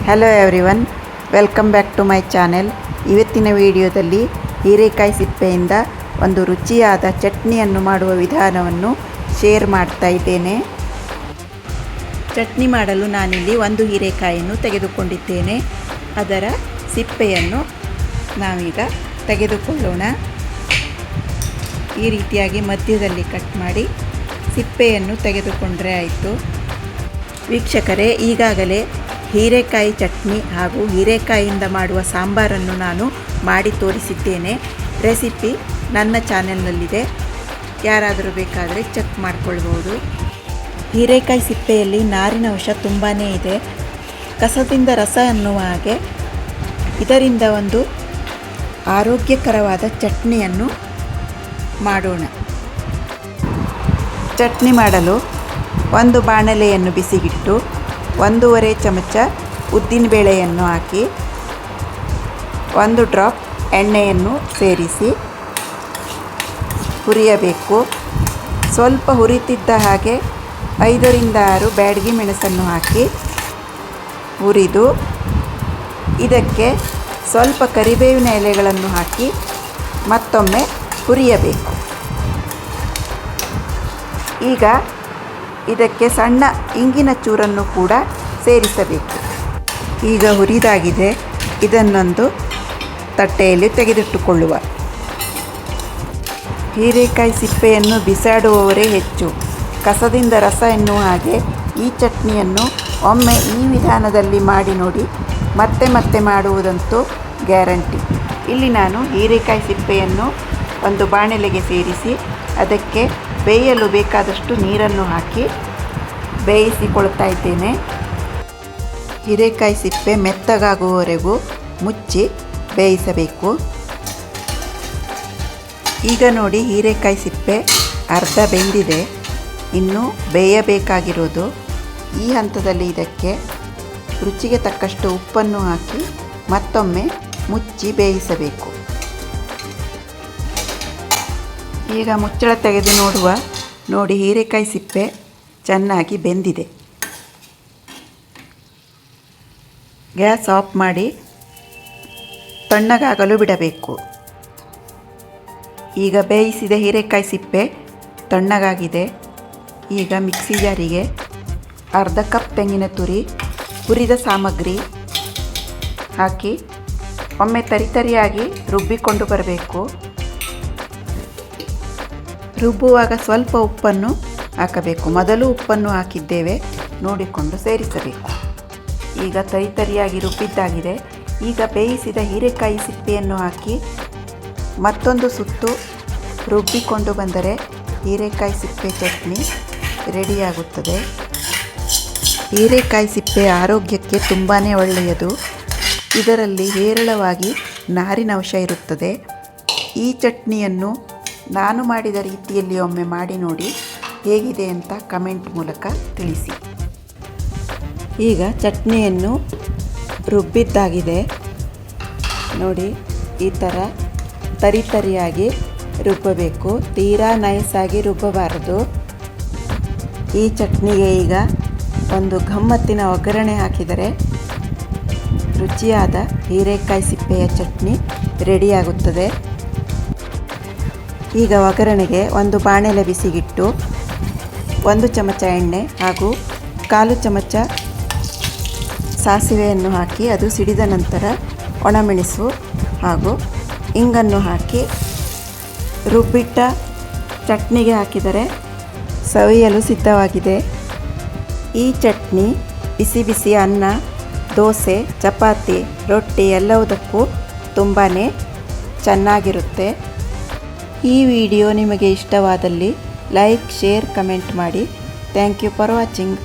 Hello everyone, welcome back to my channel. ಇವತ್ತಿನ ವಿಡಿಯೋದಲ್ಲಿ ಹೀರೆಕಾಯಿ ಸಿಪ್ಪೆಯಿಂದ ಒಂದು ರುಚಿಯಾದ ಚಟ್ನಿಯನ್ನು ಮಾಡುವ ವಿಧಾನವನ್ನು ಶೇರ್ ಮಾಡ್ತಾ ಇದ್ದೇನೆ. ಚಟ್ನಿ ಮಾಡಲು ನಾನಿಲ್ಲಿ ಒಂದು ಹೀರೆಕಾಯಿಯನ್ನು ತೆಗೆದುಕೊಂಡಿದ್ದೇನೆ. ಅದರ ಸಿಪ್ಪೆಯನ್ನು ನಾವೀಗ ತೆಗೆದುಕೊಳ್ಳೋಣ. ಈ ರೀತಿಯಾಗಿ ಮಧ್ಯದಲ್ಲಿ ಕಟ್ ಮಾಡಿ ಸಿಪ್ಪೆಯನ್ನು ತೆಗೆದುಕೊಂಡ್ರೆ ಆಯಿತು. ವೀಕ್ಷಕರೇ, ಈಗಾಗಲೇ ಹೀರೆಕಾಯಿ ಚಟ್ನಿ ಹಾಗೂ ಹೀರೆಕಾಯಿಯಿಂದ ಮಾಡುವ ಸಾಂಬಾರನ್ನು ನಾನು ಮಾಡಿ ತೋರಿಸಿದ್ದೇನೆ. ರೆಸಿಪಿ ನನ್ನ ಚಾನೆಲ್ನಲ್ಲಿದೆ, ಯಾರಾದರೂ ಬೇಕಾದರೆ ಚೆಕ್ ಮಾಡಿಕೊಳ್ಬೋದು. ಹೀರೆಕಾಯಿ ಸಿಪ್ಪೆಯಲ್ಲಿ ನಾರಿನ ಅಂಶ ತುಂಬಾ ಇದೆ. ಕಸದಿಂದ ರಸ ಅನ್ನುವ ಹಾಗೆ ಇದರಿಂದ ಒಂದು ಆರೋಗ್ಯಕರವಾದ ಚಟ್ನಿಯನ್ನು ಮಾಡೋಣ. ಚಟ್ನಿ ಮಾಡಲು ಒಂದು ಬಾಣಲೆಯನ್ನು ಬಿಸಿಗಿಟ್ಟು 1.5 ಚಮಚ ಉದ್ದಿನಬೇಳೆಯನ್ನು ಹಾಕಿ 1 ಡ್ರಾಪ್ ಎಣ್ಣೆಯನ್ನು ಸೇರಿಸಿ ಹುರಿಯಬೇಕು. ಸ್ವಲ್ಪ ಹುರಿತಿದ್ದ ಹಾಗೆ 5 ರಿಂದ 6 ಬ್ಯಾಡಗಿ ಮೆಣಸನ್ನು ಹಾಕಿ ಹುರಿದು ಇದಕ್ಕೆ ಸ್ವಲ್ಪ ಕರಿಬೇವಿನ ಎಲೆಗಳನ್ನು ಹಾಕಿ ಮತ್ತೊಮ್ಮೆ ಹುರಿಯಬೇಕು. ಈಗ ಇದಕ್ಕೆ ಸಣ್ಣ ಇಂಗಿನ ಚೂರನ್ನು ಕೂಡ ಸೇರಿಸಬೇಕು. ಈಗ ಹುರಿದಾಗಿದೆ, ಇದನ್ನೊಂದು ತಟ್ಟೆಯಲ್ಲಿ ತೆಗೆದಿಟ್ಟುಕೊಳ್ಳುವ. ಹೀರೆಕಾಯಿ ಸಿಪ್ಪೆಯನ್ನು ಬಿಸಾಡುವವರೇ ಹೆಚ್ಚು. ಕಸದಿಂದ ರಸ ಎನ್ನುವ ಹಾಗೆ ಈ ಚಟ್ನಿಯನ್ನು ಒಮ್ಮೆ ಈ ವಿಧಾನದಲ್ಲಿ ಮಾಡಿ ನೋಡಿ, ಮತ್ತೆ ಮತ್ತೆ ಮಾಡುವುದಂತೂ ಗ್ಯಾರಂಟಿ. ಇಲ್ಲಿ ನಾನು ಹೀರೆಕಾಯಿ ಸಿಪ್ಪೆಯನ್ನು ಒಂದು ಬಾಣಲೆಗೆ ಸೇರಿಸಿ ಅದಕ್ಕೆ ಬೇಯಲು ಬೇಕಾದಷ್ಟು ನೀರನ್ನು ಹಾಕಿ ಬೇಯಿಸಿಕೊಳ್ತಾ ಇದ್ದೇನೆ. ಹೀರೆಕಾಯಿ ಸಿಪ್ಪೆ ಮೆತ್ತಗಾಗುವವರೆಗೂ ಮುಚ್ಚಿ ಬೇಯಿಸಬೇಕು. ಈಗ ನೋಡಿ, ಹೀರೆಕಾಯಿ ಸಿಪ್ಪೆ ಅರ್ಧ ಬೆಂದಿದೆ, ಇನ್ನೂ ಬೇಯಬೇಕಾಗಿರೋದು. ಈ ಹಂತದಲ್ಲಿ ಇದಕ್ಕೆ ರುಚಿಗೆ ತಕ್ಕಷ್ಟು ಉಪ್ಪನ್ನು ಹಾಕಿ ಮತ್ತೊಮ್ಮೆ ಮುಚ್ಚಿ ಬೇಯಿಸಬೇಕು. ಈಗ ಮುಚ್ಚಳ ತೆಗೆದು ನೋಡುವ. ನೋಡಿ, ಹೀರೆಕಾಯಿ ಸಿಪ್ಪೆ ಚೆನ್ನಾಗಿ ಬೆಂದಿದೆ. ಗ್ಯಾಸ್ ಆಫ್ ಮಾಡಿ ತಣ್ಣಗಾಗಲು ಬಿಡಬೇಕು. ಈಗ ಬೇಯಿಸಿದ ಹೀರೆಕಾಯಿ ಸಿಪ್ಪೆ ತಣ್ಣಗಾಗಿದೆ. ಈಗ ಮಿಕ್ಸಿ ಜಾರಿಗೆ ಅರ್ಧ ಕಪ್ ತೆಂಗಿನ ತುರಿ, ಹುರಿದ ಸಾಮಗ್ರಿ ಹಾಕಿ ಒಮ್ಮೆ ತರಿತರಿಯಾಗಿ ರುಬ್ಬಿಕೊಂಡು ಬರಬೇಕು. ರುಬ್ಬುವಾಗ ಸ್ವಲ್ಪ ಉಪ್ಪನ್ನು ಹಾಕಬೇಕು. ಮೊದಲು ಉಪ್ಪನ್ನು ಹಾಕಿದ್ದೇವೆ, ನೋಡಿಕೊಂಡು ಸೇರಿಸಬೇಕು. ಈಗ ತರಿತರಿಯಾಗಿ ರುಬ್ಬಿದ್ದಾಗಿದೆ. ಈಗ ಬೇಯಿಸಿದ ಹೀರೆಕಾಯಿ ಸಿಪ್ಪೆಯನ್ನು ಹಾಕಿ ಮತ್ತೊಂದು ಸುತ್ತು ರುಬ್ಬಿಕೊಂಡು ಬಂದರೆ ಹೀರೆಕಾಯಿ ಸಿಪ್ಪೆ ಚಟ್ನಿ ರೆಡಿಯಾಗುತ್ತದೆ. ಹೀರೆಕಾಯಿ ಸಿಪ್ಪೆ ಆರೋಗ್ಯಕ್ಕೆ ತುಂಬಾ ಒಳ್ಳೆಯದು. ಇದರಲ್ಲಿ ಹೇರಳವಾಗಿ ನಾರಿನ ಅಂಶ ಇರುತ್ತದೆ. ಈ ಚಟ್ನಿಯನ್ನು ನಾನು ಮಾಡಿದ ರೀತಿಯಲ್ಲಿ ಒಮ್ಮೆ ಮಾಡಿ ನೋಡಿ, ಹೇಗಿದೆ ಅಂತ ಕಮೆಂಟ್ ಮೂಲಕ ತಿಳಿಸಿ. ಈಗ ಚಟ್ನಿಯನ್ನು ರುಬ್ಬಿದ್ದಾಗಿದೆ. ನೋಡಿ, ಈ ಥರ ತರಿತರಿಯಾಗಿ ರುಬ್ಬಬೇಕು, ತೀರಾ ನೈಸಾಗಿ ರುಬ್ಬಬಾರದು. ಈ ಚಟ್ನಿಗೆ ಈಗ ಒಂದು ಗಮ್ಮತ್ತಿನ ಒಗ್ಗರಣೆ ಹಾಕಿದರೆ ರುಚಿಯಾದ ಹೀರೆಕಾಯಿ ಸಿಪ್ಪೆಯ ಚಟ್ನಿ ರೆಡಿಯಾಗುತ್ತದೆ. ಈಗ ಒಗ್ಗರಣೆಗೆ ಒಂದು ಬಾಣಲೆ ಬಿಸಿಗಿಟ್ಟು 1 ಚಮಚ ಎಣ್ಣೆ ಹಾಗೂ 1/4 ಚಮಚ ಸಾಸಿವೆಯನ್ನು ಹಾಕಿ ಅದು ಸಿಡಿದ ನಂತರ ಒಣಮೆಣಸು ಹಾಗೂ ಇಂಗನ್ನು ಹಾಕಿ ರುಬ್ಬಿಟ್ಟ ಚಟ್ನಿಗೆ ಹಾಕಿದರೆ ಸವಿಯಲು ಸಿದ್ಧವಾಗಿದೆ. ಈ ಚಟ್ನಿ ಬಿಸಿ ಬಿಸಿ ಅನ್ನ, ದೋಸೆ, ಚಪಾತಿ, ರೊಟ್ಟಿ ಎಲ್ಲವುದಕ್ಕೂ ತುಂಬಾ ಚೆನ್ನಾಗಿರುತ್ತೆ. ಈ ವಿಡಿಯೋ ನಿಮಗೆ ಇಷ್ಟವಾದಲ್ಲಿ ಲೈಕ್, ಶೇರ್, ಕಮೆಂಟ್ ಮಾಡಿ. Thank you for watching.